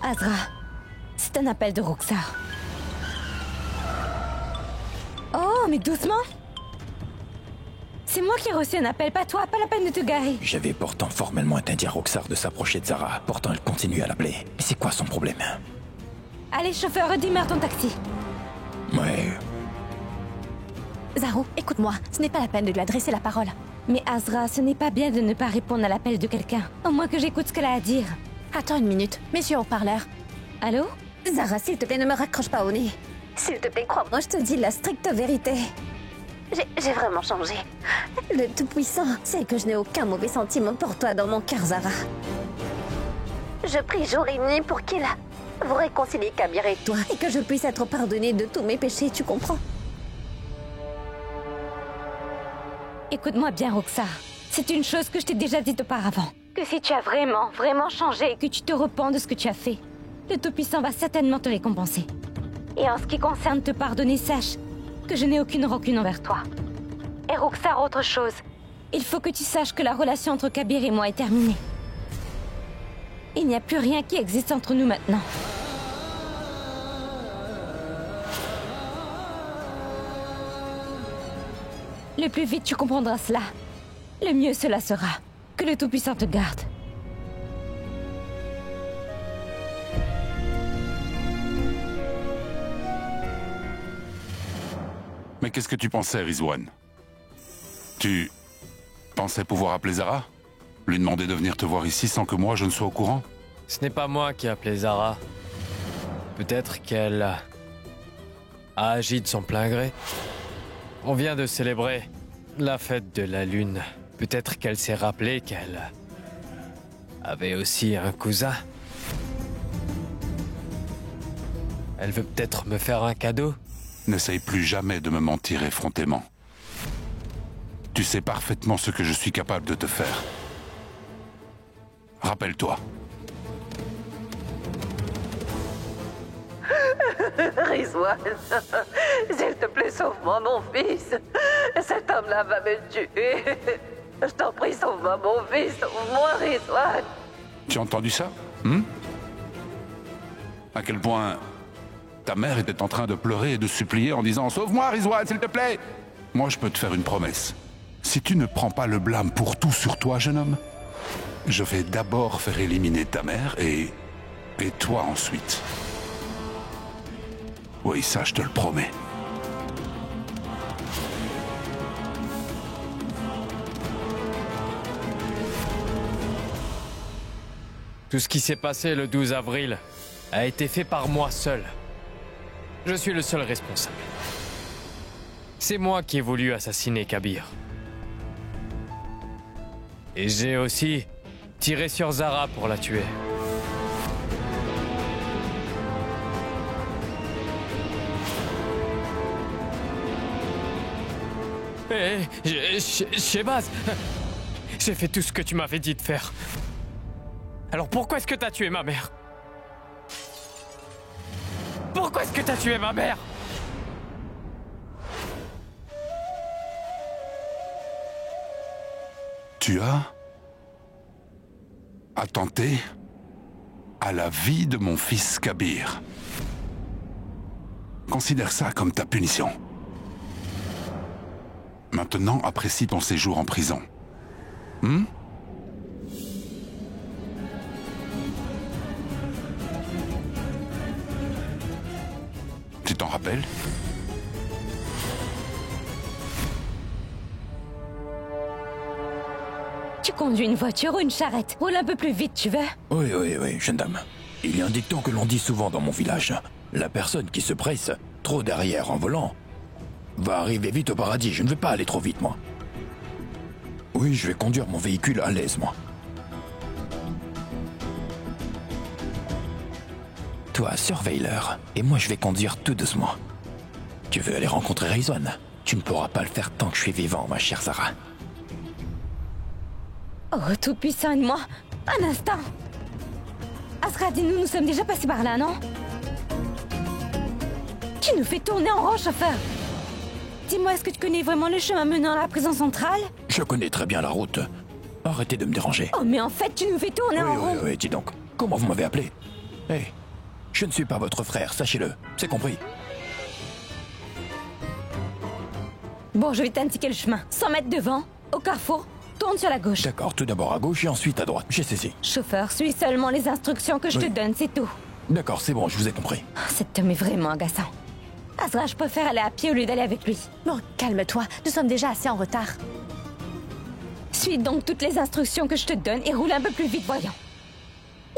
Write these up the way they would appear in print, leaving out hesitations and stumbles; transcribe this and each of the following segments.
Azra, c'est un appel de Roxar. Oh, mais doucement. C'est moi qui ai reçu un appel, pas toi, pas la peine de te garer. J'avais pourtant formellement interdit à Roxar de s'approcher de Zara. Pourtant, elle continue à l'appeler. Mais c'est quoi son problème? Allez, chauffeur, démarre ton taxi. Ouais. Zaru, écoute-moi, ce n'est pas la peine de lui adresser la parole. Mais Azra, ce n'est pas bien de ne pas répondre à l'appel de quelqu'un. Au moins que j'écoute ce qu'elle a à dire. Attends une minute, messieurs haut-parleur. Allô? Zara, s'il te plaît, ne me raccroche pas au nez. S'il te plaît, crois-moi, je te dis la stricte vérité. J'ai vraiment changé. Le Tout-Puissant sait que je n'ai aucun mauvais sentiment pour toi dans mon cœur, Zara. Je prie jour et nuit pour qu'il vous réconcilie, Kabir et toi, et que je puisse être pardonnée de tous mes péchés, tu comprends? Écoute-moi bien, Roxar. C'est une chose que je t'ai déjà dite auparavant. Que si tu as vraiment, vraiment changé et que tu te repens de ce que tu as fait, le Tout-Puissant va certainement te récompenser. Et en ce qui concerne te pardonner, sache que je n'ai aucune rancune envers toi. Et Roxar, autre chose. Il faut que tu saches que la relation entre Kabir et moi est terminée. Il n'y a plus rien qui existe entre nous maintenant. Le plus vite tu comprendras cela, le mieux cela sera. Que le Tout-Puissant te garde. Mais qu'est-ce que tu pensais, Rizwan? Tu pensais pouvoir appeler Zara? Lui demander de venir te voir ici sans que moi je ne sois au courant? Ce n'est pas moi qui ai appelé Zara. Peut-être qu'elle a agi de son plein gré. On vient de célébrer la fête de la lune. Peut-être qu'elle s'est rappelée qu'elle avait aussi un cousin. Elle veut peut-être me faire un cadeau. N'essaye plus jamais de me mentir effrontément. Tu sais parfaitement ce que je suis capable de te faire. Rappelle-toi. Rizwan, s'il te plaît, sauve-moi, mon fils. Cet homme-là va me tuer. Je t'en prie, sauve-moi, mon fils. Sauve-moi, Rizwan. Tu as entendu ça? À quel point ta mère était en train de pleurer et de supplier en disant « Sauve-moi, Rizwan, s'il te plaît !» Moi, je peux te faire une promesse. Si tu ne prends pas le blâme pour tout sur toi, jeune homme, je vais d'abord faire éliminer ta mère et toi ensuite. Oui, ça, je te le promets. Tout ce qui s'est passé le 12 avril a été fait par moi seul. Je suis le seul responsable. C'est moi qui ai voulu assassiner Kabir. Et j'ai aussi tiré sur Zara pour la tuer. Hé, Shehbaz, j'ai fait tout ce que tu m'avais dit de faire. Alors pourquoi est-ce que t'as tué ma mère? Pourquoi est-ce que t'as tué ma mère? Tu as attenté à la vie de mon fils Kabir. Considère ça comme ta punition. Maintenant, apprécie ton séjour en prison. Tu t'en rappelles? Tu conduis une voiture ou une charrette? Roule un peu plus vite, tu veux? Oui, jeune dame. Il y a un dicton que l'on dit souvent dans mon village. La personne qui se presse trop derrière en volant va arriver vite au paradis. Je ne vais pas aller trop vite, moi. Oui, je vais conduire mon véhicule à l'aise, moi. Toi, surveille l'heure, et moi je vais conduire tout doucement. Tu veux aller rencontrer Rizwan? Tu ne pourras pas le faire tant que je suis vivant, ma chère Zara. Oh, Tout-Puissant, aide-moi. Un instant. Azra, dis-nous, nous sommes déjà passés par là, non? Tu nous fais tourner en rond, chauffeur. Dis-moi, est-ce que tu connais vraiment le chemin menant à la prison centrale? Je connais très bien la route. Arrêtez de me déranger. Oh, mais en fait, tu nous fais tourner en rond. Oui, dis donc. Comment vous m'avez appelé? Hé, je ne suis pas votre frère, sachez-le. C'est compris. Bon, je vais t'indiquer le chemin. 100 mètres devant, au carrefour, tourne sur la gauche. D'accord, tout d'abord à gauche et ensuite à droite. J'ai saisi. Chauffeur, suis seulement les instructions que je te donne, c'est tout. D'accord, c'est bon, je vous ai compris. Oh, cet homme est vraiment agaçant. Azra, je préfère aller à pied au lieu d'aller avec lui. Bon, calme-toi, nous sommes déjà assez en retard. Suis donc toutes les instructions que je te donne et roule un peu plus vite, voyons.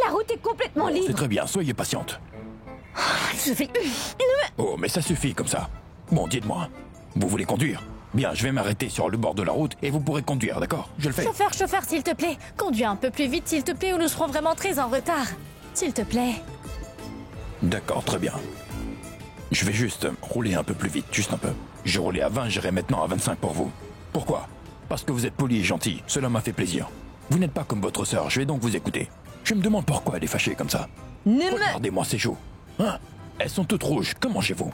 La route est complètement libre. C'est très bien, soyez patiente. Je vais... Oh, mais ça suffit comme ça. Bon, dites-moi, vous voulez conduire? Bien, je vais m'arrêter sur le bord de la route et vous pourrez conduire, d'accord? Je le fais. Chauffeur, s'il te plaît, conduis un peu plus vite, s'il te plaît, ou nous serons vraiment très en retard. S'il te plaît. D'accord, très bien. Je vais juste rouler un peu plus vite, juste un peu. J'ai roulé à 20, j'irai maintenant à 25 pour vous. Pourquoi? Parce que vous êtes poli et gentil, cela m'a fait plaisir. Vous n'êtes pas comme votre sœur, je vais donc vous écouter. Je me demande pourquoi elle est fâchée comme ça. Regardez-moi ses joues. Hein? Elles sont toutes rouges, que mangez-vous?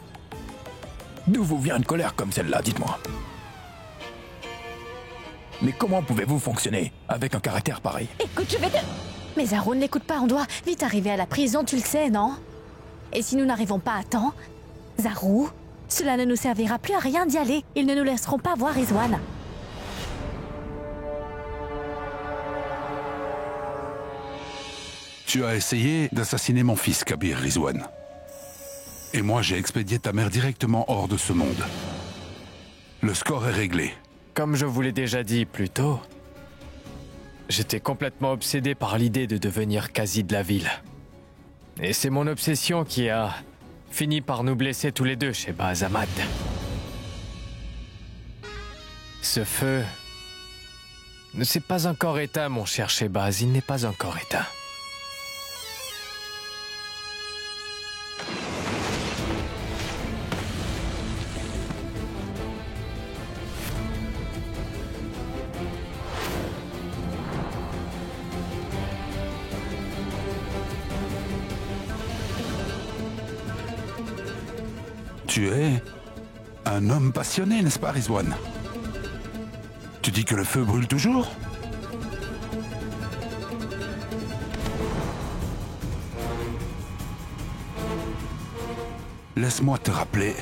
D'où vous vient une colère comme celle-là, dites-moi? Mais comment pouvez-vous fonctionner avec un caractère pareil? Écoute, je vais te... Mais Zaro, ne l'écoute pas, on doit vite arriver à la prison, tu le sais, non? Et si nous n'arrivons pas à temps, Zaro, cela ne nous servira plus à rien d'y aller. Ils ne nous laisseront pas voir Rizwan. Tu as essayé d'assassiner mon fils, Kabir, Rizwan. Et moi, j'ai expédié ta mère directement hors de ce monde. Le score est réglé. Comme je vous l'ai déjà dit plus tôt, j'étais complètement obsédé par l'idée de devenir quasi de la ville. Et c'est mon obsession qui a fini par nous blesser tous les deux chez Bahazamad. Ce feu ne s'est pas encore éteint, mon cher Shehbaz, il n'est pas encore éteint. Tu es un homme passionné, n'est-ce pas, Rizwan? Tu dis que le feu brûle toujours? Laisse-moi te rappeler,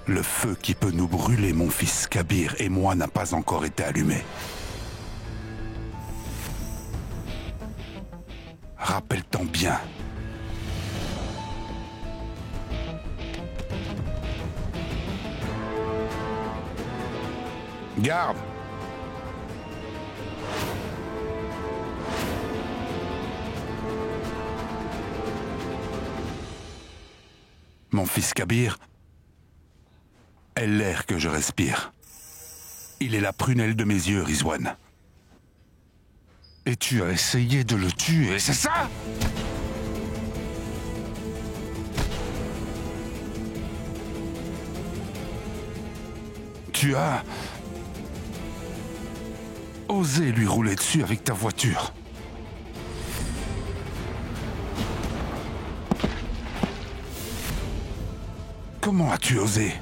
le feu qui peut nous brûler, mon fils Kabir et moi, n'a pas encore été allumé. Rappelle-t'en bien. Garde! Mon fils Kabir est l'air que je respire. Il est la prunelle de mes yeux, Rizwan. Et tu as essayé de le tuer, c'est ça? Tu as osé lui rouler dessus avec ta voiture. Comment as-tu osé?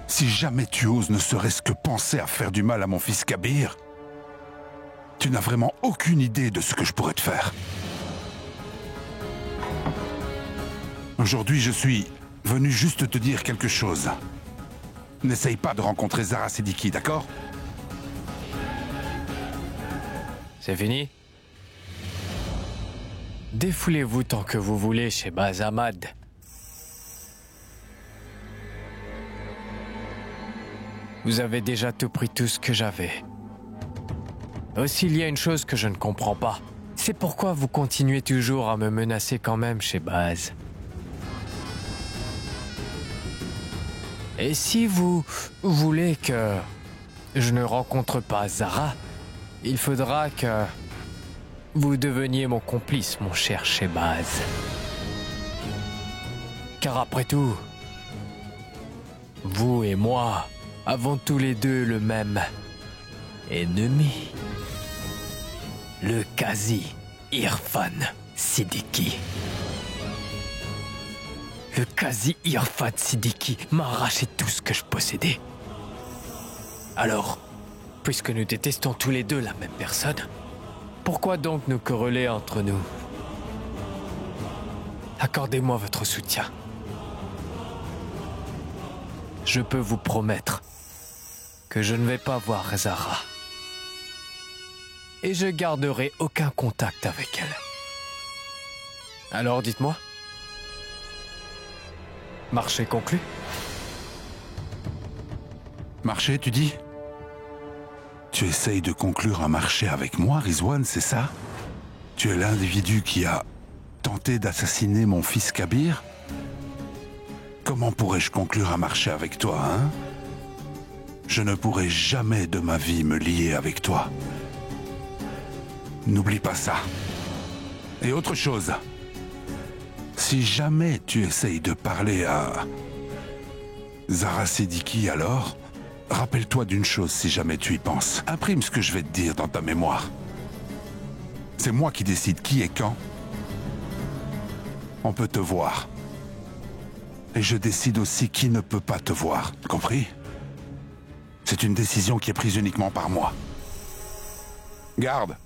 Si jamais tu oses ne serait-ce que penser à faire du mal à mon fils Kabir, tu n'as vraiment aucune idée de ce que je pourrais te faire. Aujourd'hui, je suis venu juste te dire quelque chose. N'essaye pas de rencontrer Zara Siddiqui, d'accord? C'est fini? Défoulez-vous tant que vous voulez chez Bahazamad. Vous avez déjà tout pris, tout ce que j'avais. Aussi, il y a une chose que je ne comprends pas. C'est pourquoi vous continuez toujours à me menacer quand même chez Baz. Et si vous voulez que je ne rencontre pas Zara, il faudra que vous deveniez mon complice, mon cher Shehbaz. Car après tout, vous et moi avons tous les deux le même ennemi. Le Qazi Irfan Siddiqui. Le Qazi Irfan Siddiqui m'a arraché tout ce que je possédais. Alors, Puisque nous détestons tous les deux la même personne, pourquoi donc nous quereller entre nous? Accordez-moi votre soutien. Je peux vous promettre que je ne vais pas voir Zara. Et je garderai aucun contact avec elle. Alors dites-moi. Marché conclu? Marché, tu dis? Tu essayes de conclure un marché avec moi, Rizwan, c'est ça? Tu es l'individu qui a tenté d'assassiner mon fils Kabir? Comment pourrais-je conclure un marché avec toi, hein? Je ne pourrai jamais de ma vie me lier avec toi. N'oublie pas ça. Et autre chose, si jamais tu essayes de parler à Zara Siddiqui, alors, rappelle-toi d'une chose si jamais tu y penses. Imprime ce que je vais te dire dans ta mémoire. C'est moi qui décide qui et quand on peut te voir. Et je décide aussi qui ne peut pas te voir. Compris? C'est une décision qui est prise uniquement par moi. Garde.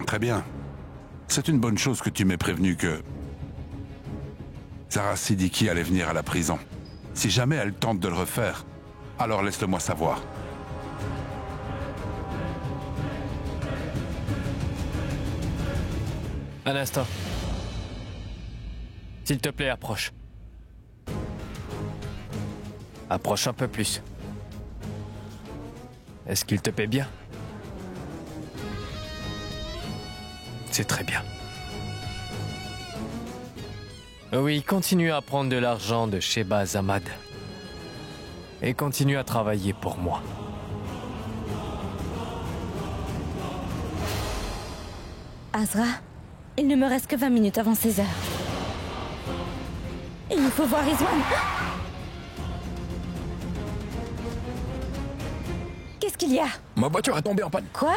Très bien. C'est une bonne chose que tu m'aies prévenu que Zara Siddiqui allait venir à la prison. Si jamais elle tente de le refaire, alors laisse-le-moi savoir. Un instant. S'il te plaît, approche. Approche un peu plus. Est-ce qu'il te paie bien? C'est très bien. Oui, continue à prendre de l'argent de Shehbaz Ahmad. Et continue à travailler pour moi. Azra, il ne me reste que 20 minutes avant 16 heures. Il nous faut voir Rizwan. Qu'est-ce qu'il y a? Ma voiture est tombée en panne. Quoi?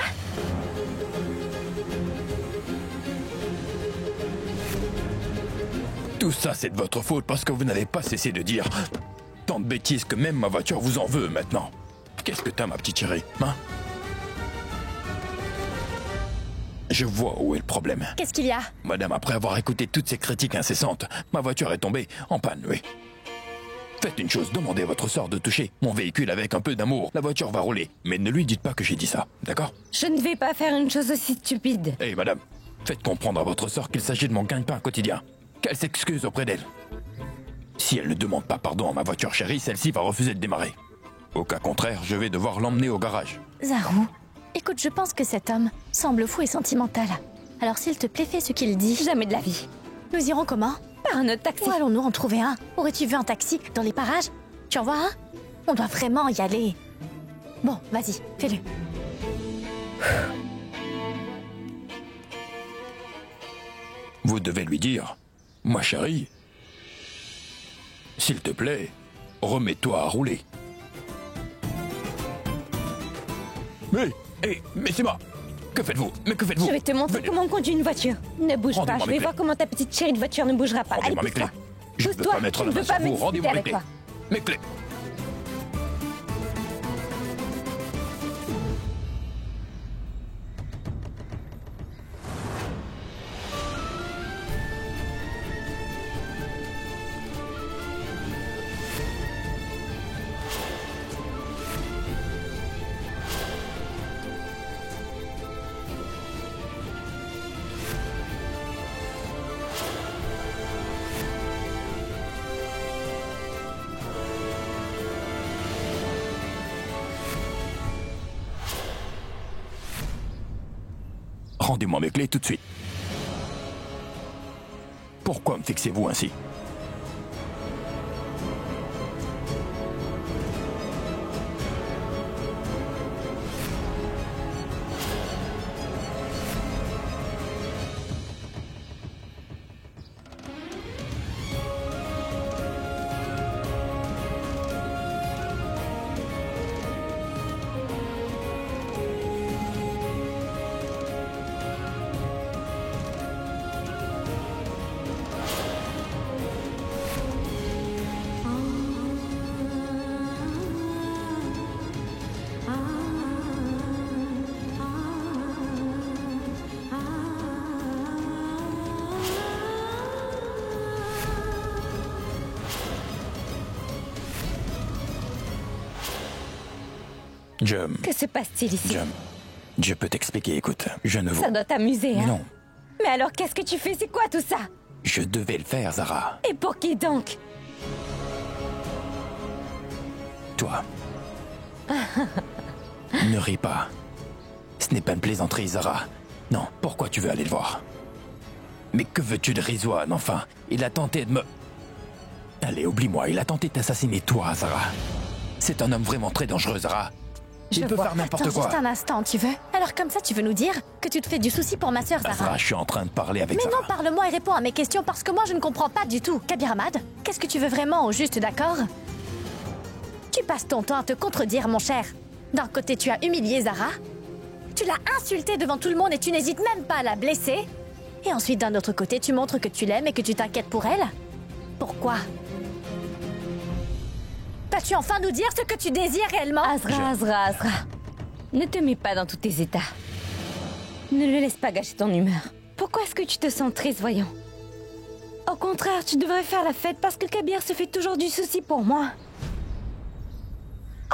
Tout ça, c'est de votre faute parce que vous n'avez pas cessé de dire tant de bêtises que même ma voiture vous en veut maintenant. Qu'est-ce que t'as, ma petite chérie, hein? Je vois où est le problème. Qu'est-ce qu'il y a? Madame, après avoir écouté toutes ces critiques incessantes, ma voiture est tombée en panne, oui. Faites une chose, demandez à votre sœur de toucher mon véhicule avec un peu d'amour. La voiture va rouler, mais ne lui dites pas que j'ai dit ça, d'accord? Je ne vais pas faire une chose aussi stupide. Hé, madame, faites comprendre à votre sœur qu'il s'agit de mon gagne-pain quotidien. Qu'elle s'excuse auprès d'elle. Si elle ne demande pas pardon à ma voiture chérie, celle-ci va refuser de démarrer. Au cas contraire, je vais devoir l'emmener au garage. Zarou, écoute, je pense que cet homme semble fou et sentimental. Alors s'il te plaît, fais ce qu'il dit. Jamais de la vie. Nous irons comment? Par un autre taxi. Où allons-nous en trouver un? Aurais-tu vu un taxi dans les parages? Tu en vois un? On doit vraiment y aller. Bon, vas-y, fais-le. Vous devez lui dire, ma chérie, s'il te plaît, remets-toi à rouler. Mais c'est moi. Que faites-vous? Mais que faites-vous? Je vais te montrer comment on conduit une voiture. Ne bouge pas, Rendez-moi je mes vais clés. voir comment ta petite chérie de voiture ne bougera pas. Allez, Rendez-moi mes clés. pousse-toi. Je ne veux pas mettre la main sur vous. Rendez-moi mes clés. Mes clés. Rendez-moi mes clés tout de suite. Pourquoi me fixez-vous ainsi? Que se passe-t-il ici? Je peux t'expliquer, écoute, je ne veux... Ça doit t'amuser, hein? Non, Mais alors qu'est-ce que tu fais? C'est quoi tout ça? je devais le faire, Zara. Et pour qui donc? Toi. Ne ris pas. Ce n'est pas une plaisanterie, Zara. Non, pourquoi tu veux aller le voir? Mais que veux-tu de Rizwan, enfin? Il a tenté de me... Allez, oublie-moi, il a tenté de t'assassiner toi, Zara. C'est un homme vraiment très dangereux, Zara. Il peut faire n'importe Attends, quoi. juste un instant, tu veux? Alors comme ça, tu veux nous dire que tu te fais du souci pour ma sœur, Zara? Zara, je suis en train de parler avec Mais Zara. non, parle-moi et réponds à mes questions parce que moi, je ne comprends pas du tout. Kabir Ahmad, qu'est-ce que tu veux vraiment au juste, d'accord? Tu passes ton temps à te contredire, mon cher. D'un côté, tu as humilié Zara. Tu l'as insultée devant tout le monde et tu n'hésites même pas à la blesser. Et ensuite, d'un autre côté, tu montres que tu l'aimes et que tu t'inquiètes pour elle. Pourquoi? Vas-tu enfin nous dire ce que tu désires réellement? Azra. Ne te mets pas dans tous tes états. Ne le laisse pas gâcher ton humeur. Pourquoi est-ce que tu te sens triste, voyons? Au contraire, tu devrais faire la fête parce que Kabir se fait toujours du souci pour moi.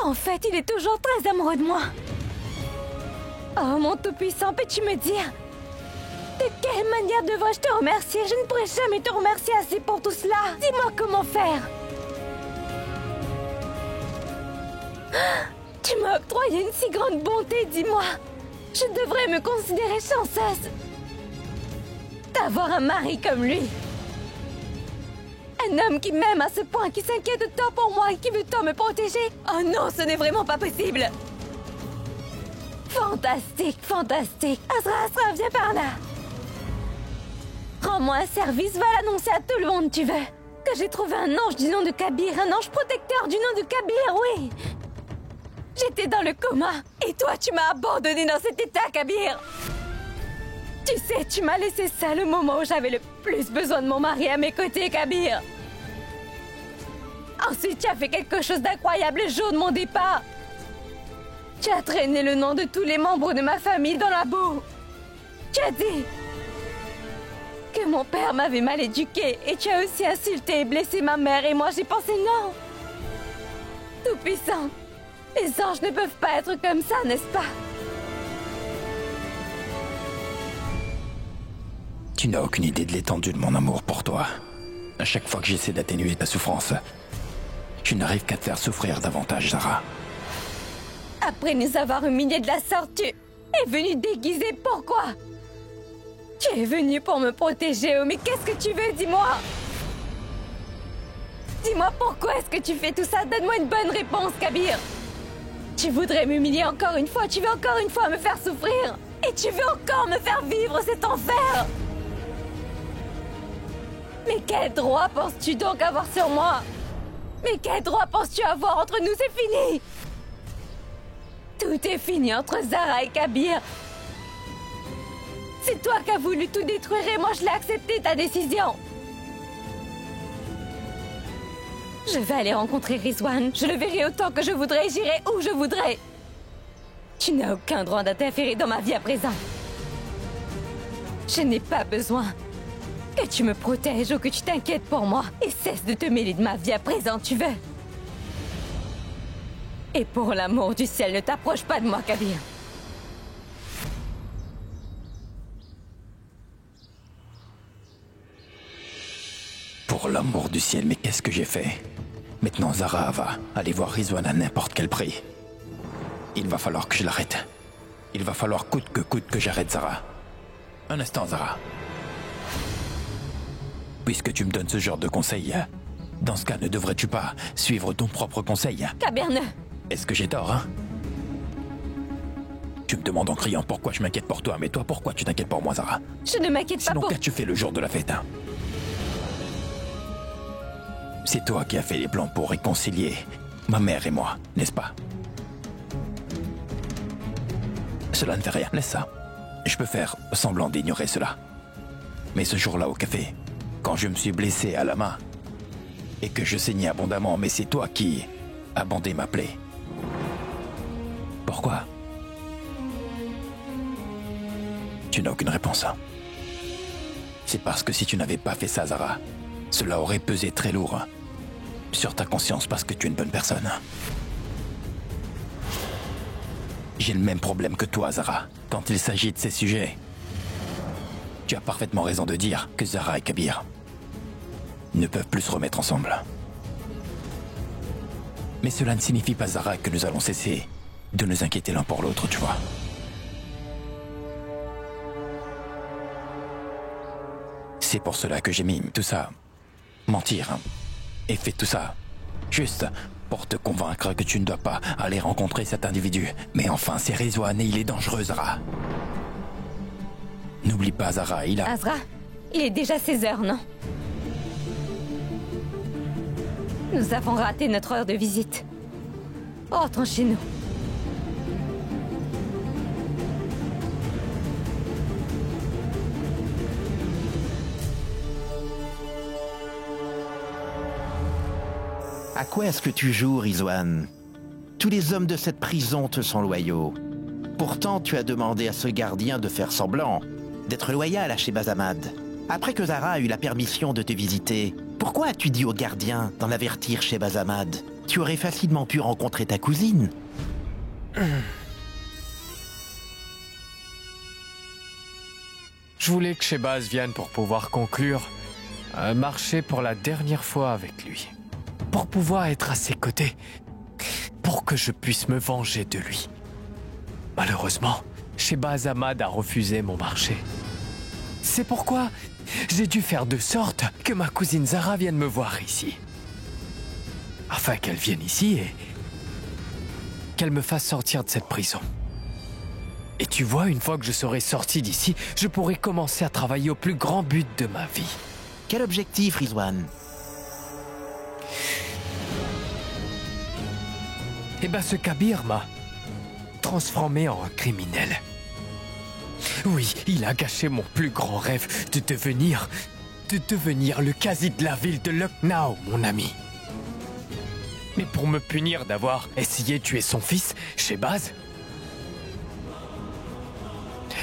En fait, il est toujours très amoureux de moi. Oh, mon tout-puissant, peux-tu me dire de quelle manière devrais-je te remercier? Je ne pourrai jamais te remercier assez pour tout cela. Dis-moi comment faire. Tu m'as octroyé une si grande bonté, dis-moi. Je devrais me considérer chanceuse d'avoir un mari comme lui. Un homme qui m'aime à ce point, qui s'inquiète tant pour moi et qui veut tant me protéger. Oh non, ce n'est vraiment pas possible. Fantastique. Azra, viens par là. Rends-moi un service, va l'annoncer à tout le monde, tu veux. Que j'ai trouvé un ange du nom de Kabir, un ange protecteur du nom de Kabir, oui. J'étais dans le coma, et toi, tu m'as abandonné dans cet état, Kabir. Tu sais, tu m'as laissé seule au moment où j'avais le plus besoin de mon mari à mes côtés, Kabir. Ensuite, tu as fait quelque chose d'incroyable le jour de mon départ. Tu as traîné le nom de tous les membres de ma famille dans la boue. Tu as dit que mon père m'avait mal éduqué et tu as aussi insulté et blessé ma mère et moi j'ai pensé non. Tout-puissant, les anges ne peuvent pas être comme ça, n'est-ce pas? Tu n'as aucune idée de l'étendue de mon amour pour toi. À chaque fois que j'essaie d'atténuer ta souffrance, je n'arrive qu'à te faire souffrir davantage, Zara. Après nous avoir humiliés de la sorte, tu es venu déguisé. Pourquoi? Tu es venu pour me protéger, oh, mais qu'est-ce que tu veux, dis-moi? Dis-moi pourquoi est-ce que tu fais tout ça? Donne-moi une bonne réponse, Kabir. Tu voudrais m'humilier encore une fois, tu veux encore une fois me faire souffrir. Et tu veux encore me faire vivre cet enfer. Mais quel droit penses-tu donc avoir sur moi? Mais quel droit penses-tu avoir entre nous? C'est fini. Tout est fini entre Zara et Kabir. C'est toi qui as voulu tout détruire et moi je l'ai accepté, ta décision. Je vais aller rencontrer Rizwan. Je le verrai autant que je voudrais, j'irai où je voudrais. Tu n'as aucun droit d'interférer dans ma vie à présent. Je n'ai pas besoin que tu me protèges ou que tu t'inquiètes pour moi. Et cesse de te mêler de ma vie à présent, tu veux. Et pour l'amour du ciel, ne t'approche pas de moi, Kabir. Pour l'amour du ciel, mais qu'est-ce que j'ai fait? Maintenant, Zara va aller voir Rizwan à n'importe quel prix. Il va falloir que je l'arrête. Il va falloir coûte que j'arrête Zara. Un instant, Zara. Puisque tu me donnes ce genre de conseils, dans ce cas, ne devrais-tu pas suivre ton propre conseil? Kabir, ne... Est-ce que j'ai tort, hein? Tu me demandes en criant pourquoi je m'inquiète pour toi, mais toi, pourquoi tu t'inquiètes pour moi, Zara? Je ne m'inquiète pas Sinon, pour... qu'as-tu fait le jour de la fête, hein? C'est toi qui as fait les plans pour réconcilier ma mère et moi, n'est-ce pas? Cela ne fait rien, laisse ça. Je peux faire semblant d'ignorer cela. Mais ce jour-là au café, quand je me suis blessé à la main et que je saignais abondamment, mais c'est toi qui as bandé ma plaie. Pourquoi? Tu n'as aucune réponse. Hein? C'est parce que si tu n'avais pas fait ça, Zara, cela aurait pesé très lourd sur ta conscience parce que tu es une bonne personne. J'ai le même problème que toi, Zara, quand il s'agit de ces sujets. Tu as parfaitement raison de dire que Zara et Kabir ne peuvent plus se remettre ensemble. Mais cela ne signifie pas, Zara, que nous allons cesser de nous inquiéter l'un pour l'autre, tu vois. C'est pour cela que j'ai mis tout ça, mentir, et fait tout ça, juste pour te convaincre que tu ne dois pas aller rencontrer cet individu. Mais enfin, c'est Rizwan et il est dangereux, Zara. N'oublie pas, Zara, il a... Azra, il est déjà 16 heures, non? Nous avons raté notre heure de visite. Rentrons chez nous. À quoi est-ce que tu joues, Rizwan? Tous les hommes de cette prison te sont loyaux. Pourtant, tu as demandé à ce gardien de faire semblant, d'être loyal à Shehbaz-Ahmad. Après que Zara a eu la permission de te visiter, pourquoi as-tu dit au gardien d'en avertir Shehbaz-Ahmad? Tu aurais facilement pu rencontrer ta cousine. Je voulais que Shehbaz vienne pour pouvoir conclure un marché pour la dernière fois avec lui. Pour pouvoir être à ses côtés. Pour que je puisse me venger de lui. Malheureusement, Shehbaz-Ahmad a refusé mon marché. C'est pourquoi j'ai dû faire de sorte que ma cousine Zara vienne me voir ici. Afin qu'elle vienne ici et qu'elle me fasse sortir de cette prison. Et tu vois, une fois que je serai sorti d'ici, je pourrai commencer à travailler au plus grand but de ma vie. Quel objectif, Rizwan? Eh ben, ce Kabir m'a transformé en un criminel. Oui, il a gâché mon plus grand rêve de devenir le quasi de la ville de Lucknow, mon ami. Mais pour me punir d'avoir essayé de tuer son fils, Shehbaz,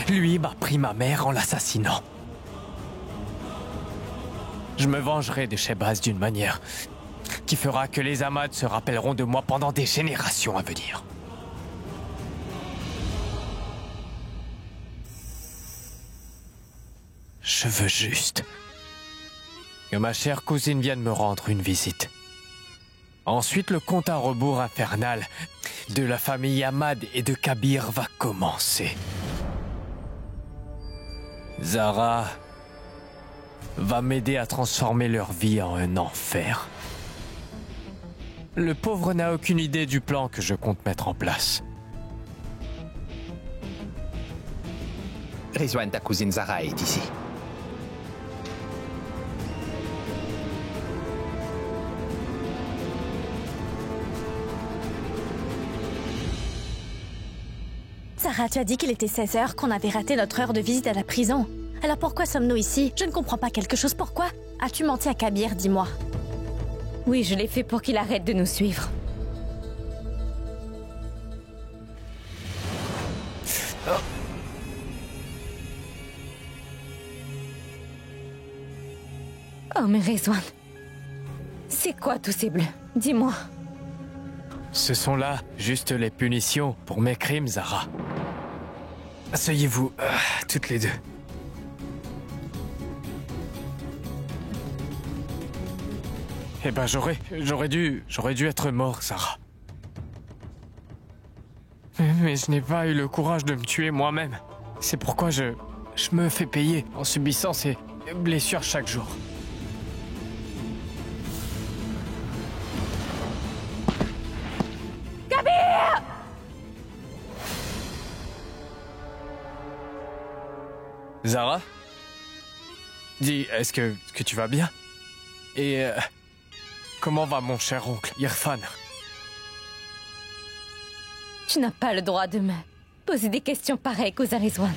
lui m'a pris ma mère en l'assassinant. Je me vengerai de Shehbaz d'une manière qui fera que les Ahmad se rappelleront de moi pendant des générations à venir. Je veux juste que ma chère cousine vienne me rendre une visite. Ensuite, le compte à rebours infernal de la famille Ahmad et de Kabir va commencer. Zara va m'aider à transformer leur vie en un enfer. Le pauvre n'a aucune idée du plan que je compte mettre en place. Rizwan, ta cousine Zara est ici. Zara, tu as dit qu'il était 16 heures, qu'on avait raté notre heure de visite à la prison. Alors pourquoi sommes-nous ici? Je ne comprends pas quelque chose. Pourquoi as-tu menti à Kabir, dis-moi? Oui, je l'ai fait pour qu'il arrête de nous suivre. Oh, mais Rizwan, c'est quoi tous ces bleus? Dis-moi. Ce sont là juste les punitions pour mes crimes, Zara. Asseyez-vous, toutes les deux. Eh ben, j'aurais dû être mort, Zara. Mais je n'ai pas eu le courage de me tuer moi-même. C'est pourquoi je me fais payer en subissant ces blessures chaque jour. Kabir! Zara? Dis, est-ce que tu vas bien? Et comment va mon cher oncle, Irfan? Tu n'as pas le droit de me poser des questions pareilles, cousin Rizwan.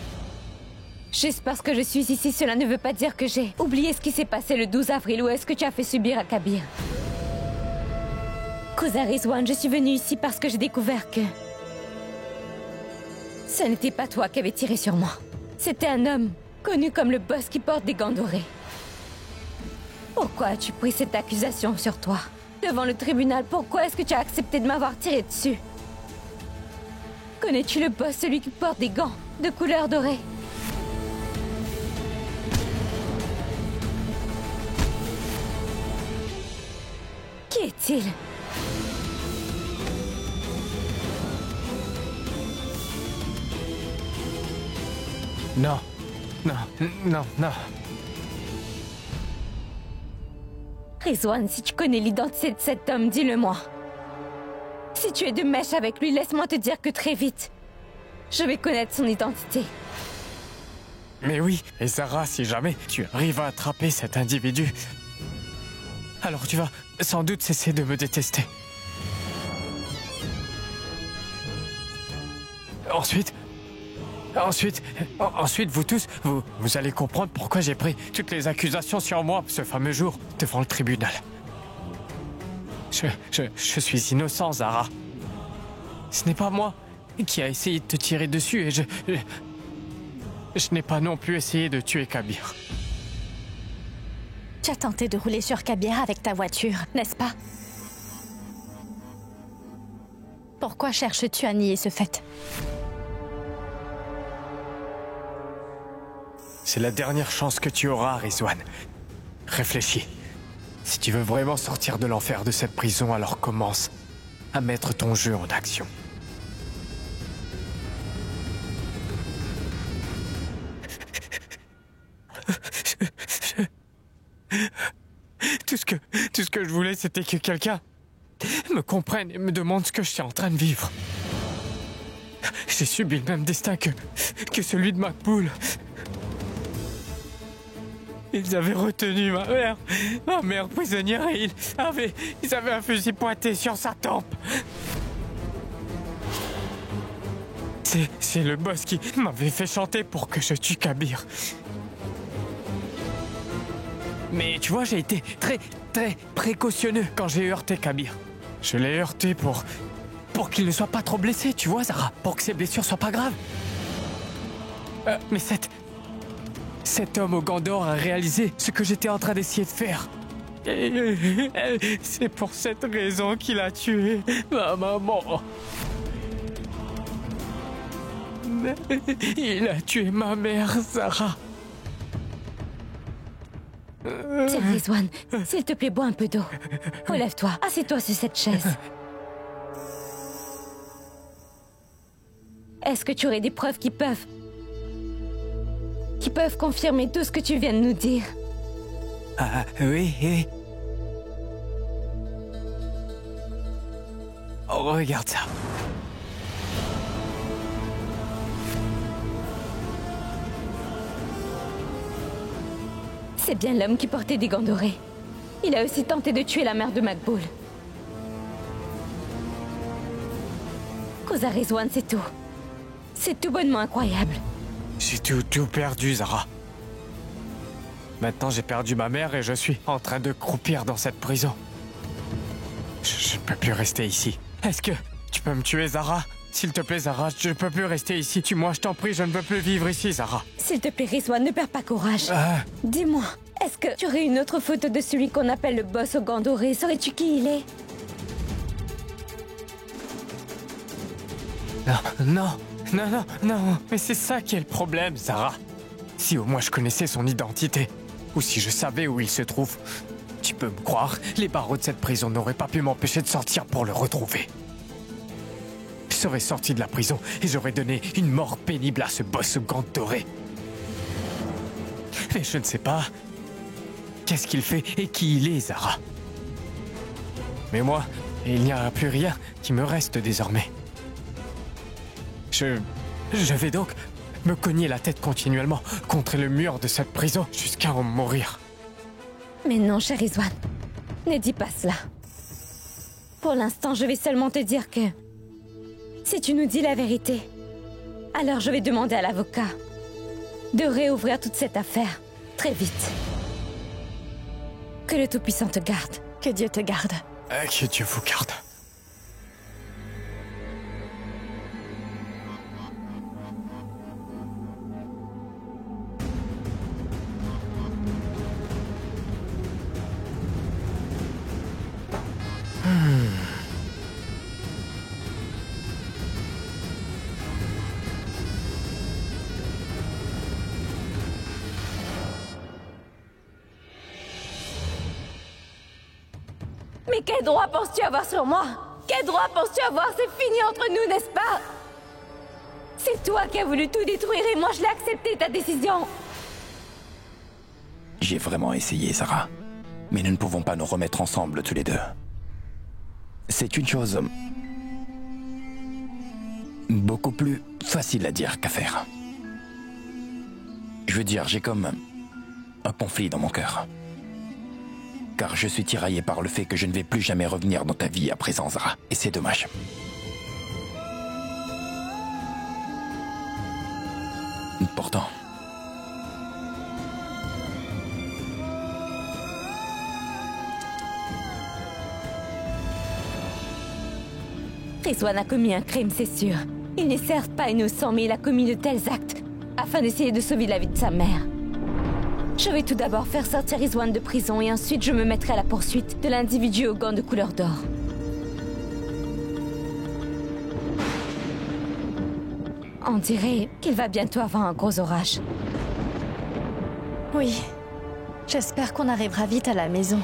Juste parce que je suis ici, cela ne veut pas dire que j'ai oublié ce qui s'est passé le 12 avril ou est-ce que tu as fait subir à Kabir. Cousin Rizwan, je suis venue ici parce que j'ai découvert que ce n'était pas toi qui avais tiré sur moi. C'était un homme connu comme le boss qui porte des gants dorés. Pourquoi as-tu pris cette accusation sur toi? Devant le tribunal, pourquoi est-ce que tu as accepté de m'avoir tiré dessus? Connais-tu le boss, celui qui porte des gants de couleur dorée? Qui est-il? Non, non, non, non. Rizwan, si tu connais l'identité de cet homme, dis-le-moi. Si tu es de mèche avec lui, laisse-moi te dire que très vite, je vais connaître son identité. Mais oui, et Zara, si jamais tu arrives à attraper cet individu, alors tu vas sans doute cesser de me détester. Ensuite, vous tous, vous allez comprendre pourquoi j'ai pris toutes les accusations sur moi ce fameux jour devant le tribunal. Je suis innocent, Zara. Ce n'est pas moi qui a essayé de te tirer dessus et je n'ai pas non plus essayé de tuer Kabir. Tu as tenté de rouler sur Kabir avec ta voiture, n'est-ce pas? Pourquoi cherches-tu à nier ce fait? C'est la dernière chance que tu auras, Rizwan. Réfléchis. Si tu veux vraiment sortir de l'enfer de cette prison, alors commence à mettre ton jeu en action. Tout ce que je voulais, c'était que quelqu'un me comprenne et me demande ce que je suis en train de vivre. J'ai subi le même destin que celui de Makboul. Ils avaient retenu ma mère prisonnière et ils avaient un fusil pointé sur sa tempe. C'est le boss qui m'avait fait chanter pour que je tue Kabir. Mais tu vois, j'ai été très précautionneux quand j'ai heurté Kabir. Je l'ai heurté pour qu'il ne soit pas trop blessé, tu vois, Zara, pour que ses blessures soient pas graves. Mais cet homme au gant d'or a réalisé ce que j'étais en train d'essayer de faire. C'est pour cette raison qu'il a tué ma maman. Il a tué ma mère, Zara. Tiens, Rizwan, s'il te plaît, bois un peu d'eau. Relève-toi, assieds-toi sur cette chaise. Est-ce que tu aurais des preuves qui peuvent confirmer tout ce que tu viens de nous dire? Ah, oui. Oh, regarde ça. C'est bien l'homme qui portait des gants dorés. Il a aussi tenté de tuer la mère de Makboul. Causa Rizwan, c'est tout. C'est tout bonnement incroyable. J'ai tout perdu, Zara. Maintenant, j'ai perdu ma mère et je suis en train de croupir dans cette prison. Je ne peux plus rester ici. Est-ce que tu peux me tuer, Zara? S'il te plaît, Zara, je ne peux plus rester ici. Tue-moi, je t'en prie, je ne veux plus vivre ici, Zara. S'il te plaît, Rizwan, ne perds pas courage. Dis-moi, est-ce que tu aurais une autre photo de celui qu'on appelle le boss aux gants dorés? Saurais-tu qui il est? Non, mais c'est ça qui est le problème, Zara. Si au moins je connaissais son identité, ou si je savais où il se trouve, tu peux me croire, les barreaux de cette prison n'auraient pas pu m'empêcher de sortir pour le retrouver. Je serais sorti de la prison et j'aurais donné une mort pénible à ce boss aux gants dorés. Mais je ne sais pas qu'est-ce qu'il fait et qui il est, Zara. Mais moi, il n'y a plus rien qui me reste désormais. Je vais donc me cogner la tête continuellement contre le mur de cette prison jusqu'à en mourir. Mais non, cher Rizwan. Ne dis pas cela. Pour l'instant, je vais seulement te dire que si tu nous dis la vérité, alors je vais demander à l'avocat de réouvrir toute cette affaire très vite. Que le Tout-Puissant te garde. Que Dieu te garde. Que Dieu vous garde. Mais quel droit penses-tu avoir sur moi? Quel droit penses-tu avoir? C'est fini entre nous, n'est-ce pas? C'est toi qui as voulu tout détruire et moi je l'ai accepté, ta décision. J'ai vraiment essayé, Zara. Mais nous ne pouvons pas nous remettre ensemble tous les deux. C'est une chose beaucoup plus facile à dire qu'à faire. Je veux dire, j'ai comme un conflit dans mon cœur. Car je suis tiraillé par le fait que je ne vais plus jamais revenir dans ta vie à présent, Zara. Et c'est dommage. Pourtant... Rizwan a commis un crime, c'est sûr. Il n'est certes pas innocent, mais il a commis de tels actes afin d'essayer de sauver la vie de sa mère. Je vais tout d'abord faire sortir Rizwan de prison et ensuite je me mettrai à la poursuite de l'individu aux gants de couleur d'or. On dirait qu'il va bientôt avoir un gros orage. Oui. J'espère qu'on arrivera vite à la maison.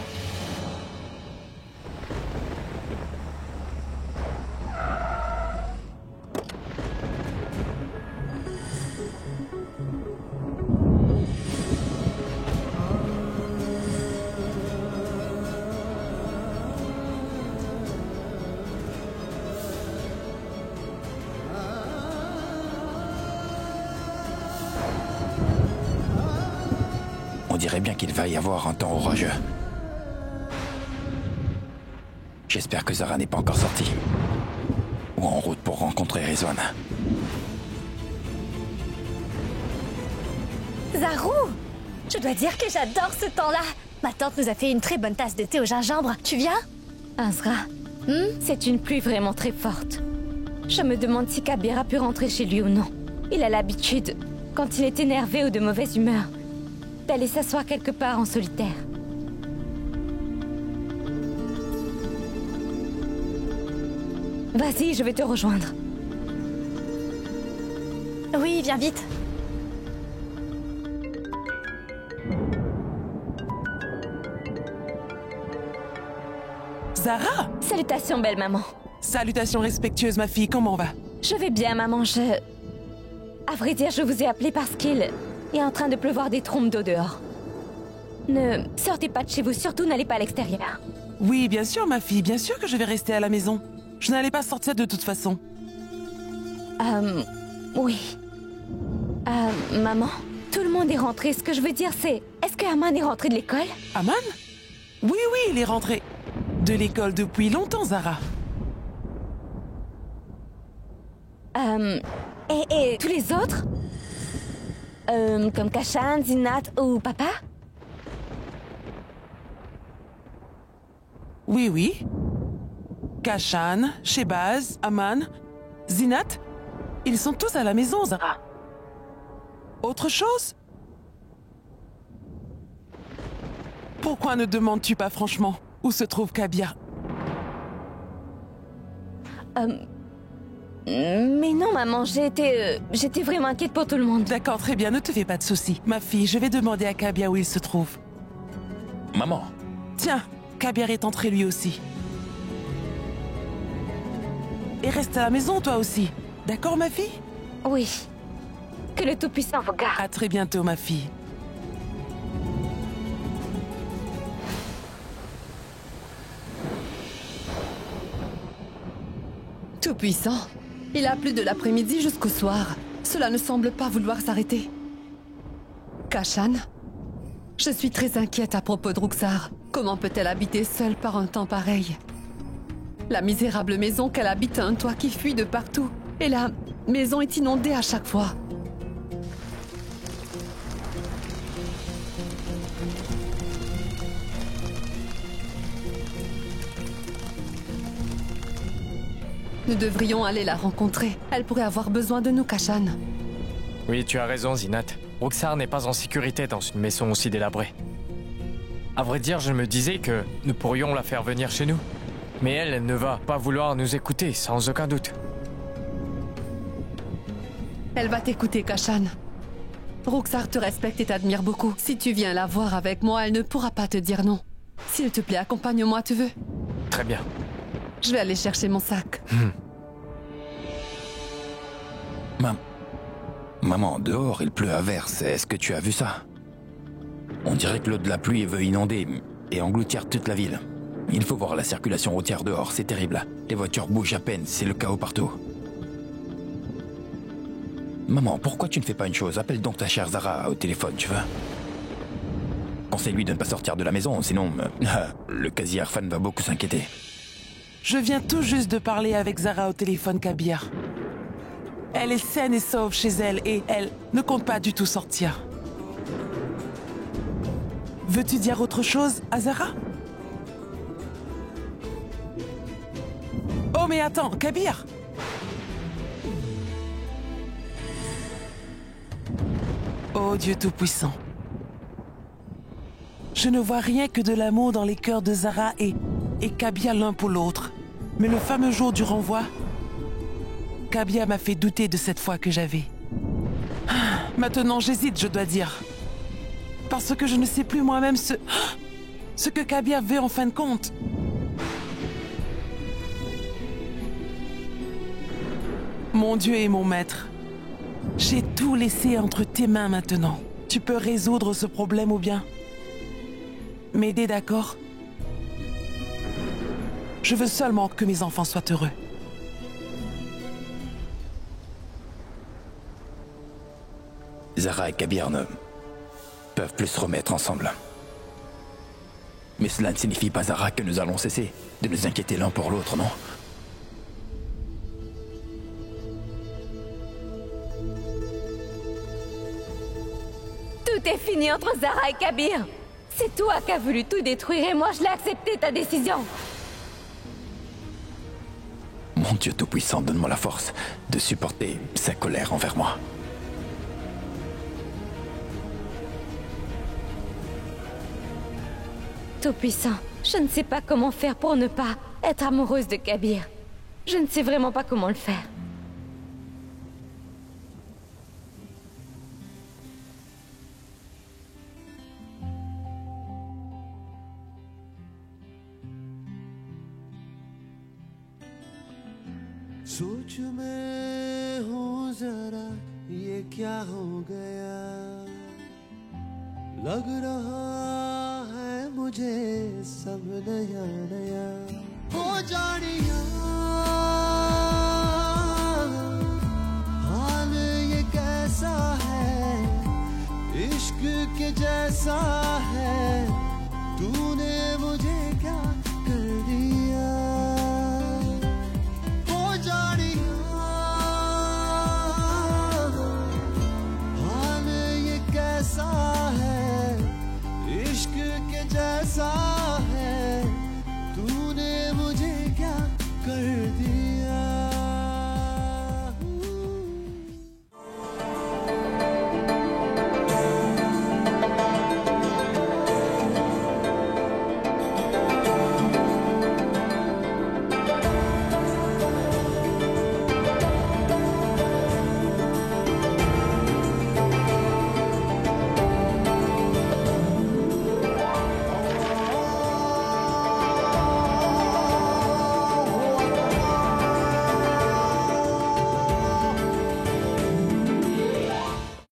On dirait bien qu'il va y avoir un temps orageux. J'espère que Zara n'est pas encore sortie. Ou en route pour rencontrer Rizwan. Zarou! Je dois dire que j'adore ce temps-là. Ma tante nous a fait une très bonne tasse de thé au gingembre. Tu viens? Azra, c'est une pluie vraiment très forte. Je me demande si Kabir a pu rentrer chez lui ou non. Il a l'habitude, quand il est énervé ou de mauvaise humeur, d'aller s'asseoir quelque part en solitaire. Vas-y, je vais te rejoindre. Oui, viens vite. Zara! Salutations, belle maman. Salutations respectueuses, ma fille, comment on va? Je vais bien, maman, À vrai dire, je vous ai appelé parce qu'il est en train de pleuvoir des trombes d'eau dehors. Ne sortez pas de chez vous, surtout n'allez pas à l'extérieur. Oui, bien sûr, ma fille, bien sûr que je vais rester à la maison. Je n'allais pas sortir de toute façon. Oui. Maman, tout le monde est rentré. Ce que je veux dire, c'est... Est-ce que Aman est rentré de l'école? Aman? Oui, il est rentré. De l'école depuis longtemps, Zara. Et tous les autres? Comme Kashan, Zinat ou Papa? Oui. Kashan, Shebaz, Aman, Zinat, ils sont tous à la maison, Zara. Autre chose? Pourquoi ne demandes-tu pas franchement où se trouve Kabir? Mais non, maman, j'étais vraiment inquiète pour tout le monde. D'accord, très bien, ne te fais pas de soucis. Ma fille, je vais demander à Kabir où il se trouve. Maman. Tiens, Kabir est entré lui aussi. Et reste à la maison, toi aussi. D'accord, ma fille? Oui. Que le Tout-Puissant vous garde. À très bientôt, ma fille. Tout-Puissant, il a plu de l'après-midi jusqu'au soir. Cela ne semble pas vouloir s'arrêter. Kashan, je suis très inquiète à propos de Ruxar. Comment peut-elle habiter seule par un temps pareil? La misérable maison qu'elle habite a un toit qui fuit de partout. Et la maison est inondée à chaque fois. Nous devrions aller la rencontrer. Elle pourrait avoir besoin de nous, Kashan. Oui, tu as raison, Zinat. Ruxar n'est pas en sécurité dans une maison aussi délabrée. À vrai dire, je me disais que nous pourrions la faire venir chez nous. Mais elle ne va pas vouloir nous écouter, sans aucun doute. Elle va t'écouter, Kashan. Ruxar te respecte et t'admire beaucoup. Si tu viens la voir avec moi, elle ne pourra pas te dire non. S'il te plaît, accompagne-moi, tu veux? Très bien. Je vais aller chercher mon sac. Maman, dehors, il pleut à verse. Est-ce que tu as vu ça? On dirait que l'eau de la pluie veut inonder et engloutir toute la ville. Il faut voir la circulation routière dehors, c'est terrible. Les voitures bougent à peine, c'est le chaos partout. Maman, pourquoi tu ne fais pas une chose? Appelle donc ta chère Zara au téléphone, tu veux? Conseille-lui de ne pas sortir de la maison, sinon le quasi Arfan va beaucoup s'inquiéter. Je viens tout juste de parler avec Zara au téléphone, Kabir. Elle est saine et sauve chez elle et elle ne compte pas du tout sortir. Veux-tu dire autre chose à Zara? Oh mais attends, Kabir! Oh Dieu Tout-Puissant. Je ne vois rien que de l'amour dans les cœurs de Zara et Kabir l'un pour l'autre. Mais le fameux jour du renvoi, Kabir m'a fait douter de cette foi que j'avais. Maintenant j'hésite, je dois dire. Parce que je ne sais plus moi-même ce que Kabir veut en fin de compte. Mon Dieu et mon maître, j'ai tout laissé entre tes mains maintenant. Tu peux résoudre ce problème ou bien m'aider, d'accord? Je veux seulement que mes enfants soient heureux. Zara et Kabir ne peuvent plus se remettre ensemble. Mais cela ne signifie pas, Zara, que nous allons cesser de nous inquiéter l'un pour l'autre, non? Tout est fini entre Zara et Kabir. C'est toi qui as voulu tout détruire et moi je l'ai accepté, ta décision. Mon Dieu Tout-Puissant, donne-moi la force de supporter sa colère envers moi. Tout-Puissant, je ne sais pas comment faire pour ne pas être amoureuse de Kabir. Je ne sais vraiment pas comment le faire. सोच में हूँ जरा ये क्या हो गया लग रहा है मुझे सब नया नया हो जानिया हाल ये कैसा है इश्क के जैसा है तूने मुझे क्या